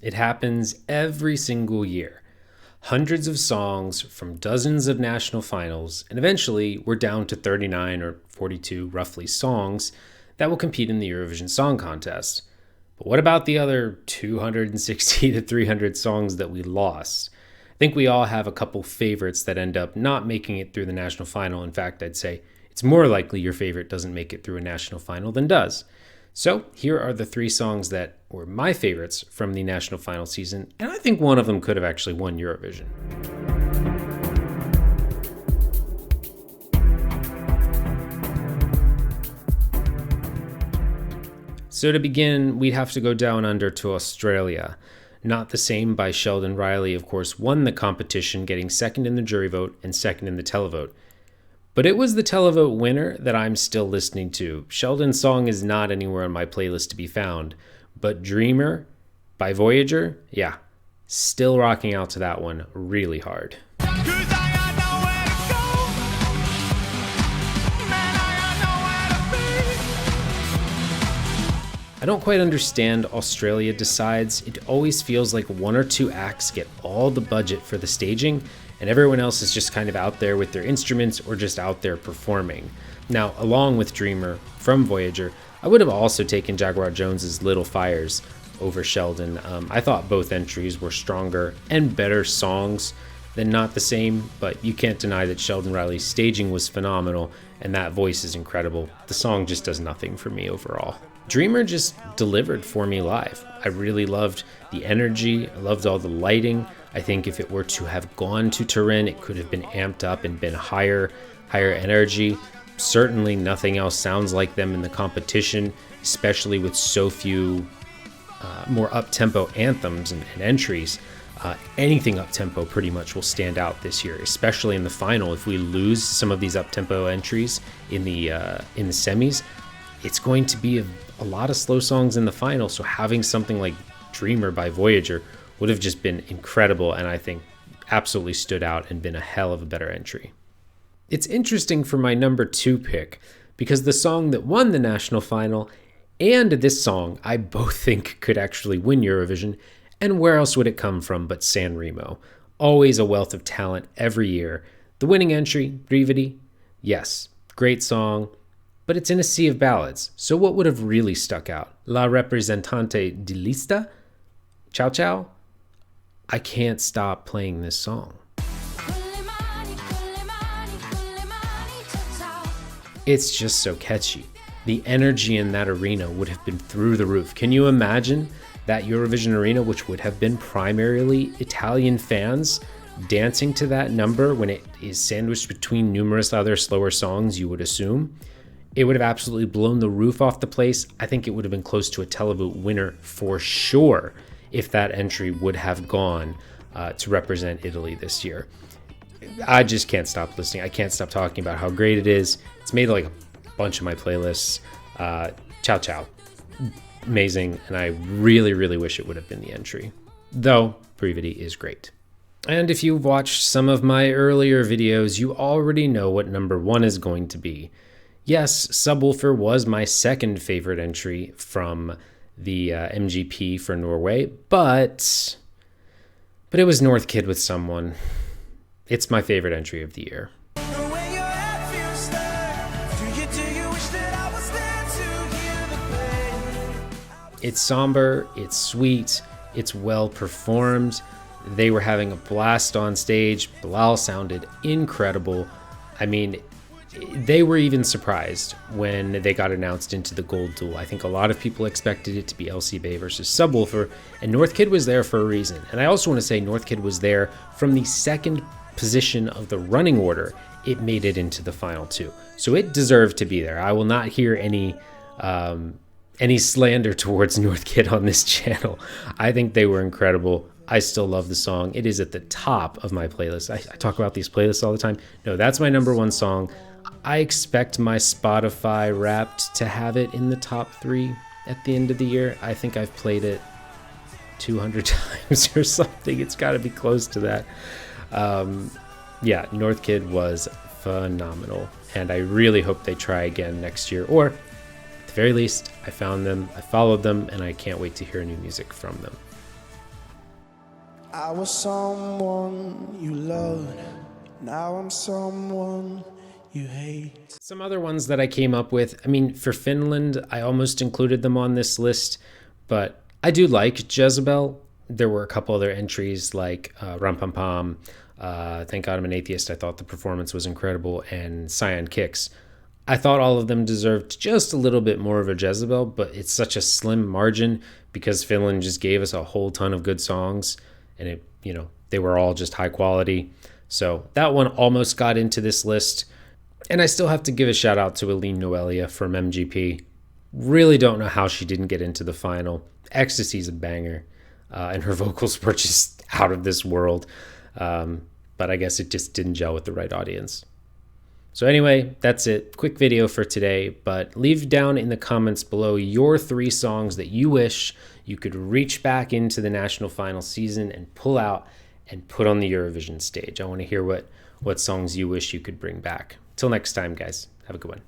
It happens every single year. Hundreds of songs from dozens of national finals, and eventually we're down to 39 or 42 roughly songs that will compete in the Eurovision Song Contest. But what about the other 260 to 300 songs that we lost? I think we all have a couple favorites that end up not making it through the national final. In fact, I'd say it's more likely your favorite doesn't make it through a national final than does. So here are the 3 songs that were my favorites from the national final season, and I think one of them could have actually won Eurovision. So to begin, we'd have to go down under to Australia. Not the Same by Sheldon Riley, of course, won the competition, getting second in the jury vote and second in the televote. But it was the televote winner that I'm still listening to. Sheldon's song is not anywhere on my playlist to be found, but Dreamer by Voyager, yeah, still rocking out to that one really hard. I don't quite understand Australia Decides. It always feels like 1 or 2 acts get all the budget for the staging, and everyone else is just kind of out there with their instruments or just out there performing. Now, along with Dreamer from Voyager, I would have also taken Jaguar Jones's Little Fires over Sheldon. I thought both entries were stronger and better songs than Not the Same, but you can't deny that Sheldon Riley's staging was phenomenal, and that voice is incredible. The song just does nothing for me overall. Dreamer just delivered for me live. I really loved the energy. I loved all the lighting. I think if it were to have gone to Turin, it could have been amped up and been higher energy. Certainly nothing else sounds like them in the competition, especially with so few more up-tempo anthems and entries. Anything up-tempo pretty much will stand out this year, especially in the final. If we lose some of these up-tempo entries in the semis, it's going to be a lot of slow songs in the final, so having something like Dreamer by Voyager would have just been incredible, and I think absolutely stood out and been a hell of a better entry. It's interesting for my number 2 pick, because the song that won the national final and this song I both think could actually win Eurovision, and where else would it come from but San Remo? Always a wealth of talent every year. The winning entry, Brividi, yes, great song, but it's in a sea of ballads, so what would have really stuck out? La Representante di Lista? Ciao Ciao? I can't stop playing this song. It's just so catchy. The energy in that arena would have been through the roof. Can you imagine that Eurovision arena, which would have been primarily Italian fans, dancing to that number when it is sandwiched between numerous other slower songs, you would assume? It would have absolutely blown the roof off the place. I think it would have been close to a televote winner for sure if that entry would have gone to represent Italy this year. I just can't stop listening. I can't stop talking about how great it is. It's made like a bunch of my playlists. Ciao Ciao. Amazing, and I really, really wish it would have been the entry. Though, Brividi is great. And if you've watched some of my earlier videos, you already know what number 1 is going to be. Yes, Subwoofer was my second favorite entry from the MGP for Norway, but it was North Kid with Someone. It's my favorite entry of the year. It's somber, it's sweet, it's well performed. They were having a blast on stage. Bilal sounded incredible. I mean, they were even surprised when they got announced into the gold duel. I think a lot of people expected it to be LCB versus Subwoofer, and North Kid was there for a reason. And I also want to say North Kid was there from the second position of the running order. It made it into the final 2, so it deserved to be there. I will not hear any slander towards North Kid on this channel. I think they were incredible. I still love the song. It is at the top of my playlist. I talk about these playlists all the time. No, that's my number 1 song. I expect my Spotify Wrapped to have it in the top 3 at the end of the year. I think I've played it 200 times or something. It's got to be close to that. Yeah, North Kid was phenomenal, and I really hope they try again next year, or at the very least, I found them, I followed them, and I can't wait to hear new music from them. I was someone you loved, now I'm someone you hate. Some other ones that I came up with, I mean, for Finland, I almost included them on this list, but I do like Jezebel. There were a couple other entries like Ram Pam Pam, Thank God I'm an Atheist. I thought the performance was incredible, and Cyan Kicks. I thought all of them deserved just a little bit more of a Jezebel, but it's such a slim margin because Finland just gave us a whole ton of good songs, and they were all just high quality. So that one almost got into this list. And I still have to give a shout out to Aline Noelia from MGP. Really don't know how she didn't get into the final. Ecstasy's a banger, and her vocals were just out of this world. But I guess it just didn't gel with the right audience. So anyway, that's it. Quick video for today, but leave down in the comments below your 3 songs that you wish you could reach back into the national final season and pull out and put on the Eurovision stage. I want to hear what songs you wish you could bring back. Till next time, guys. Have a good one.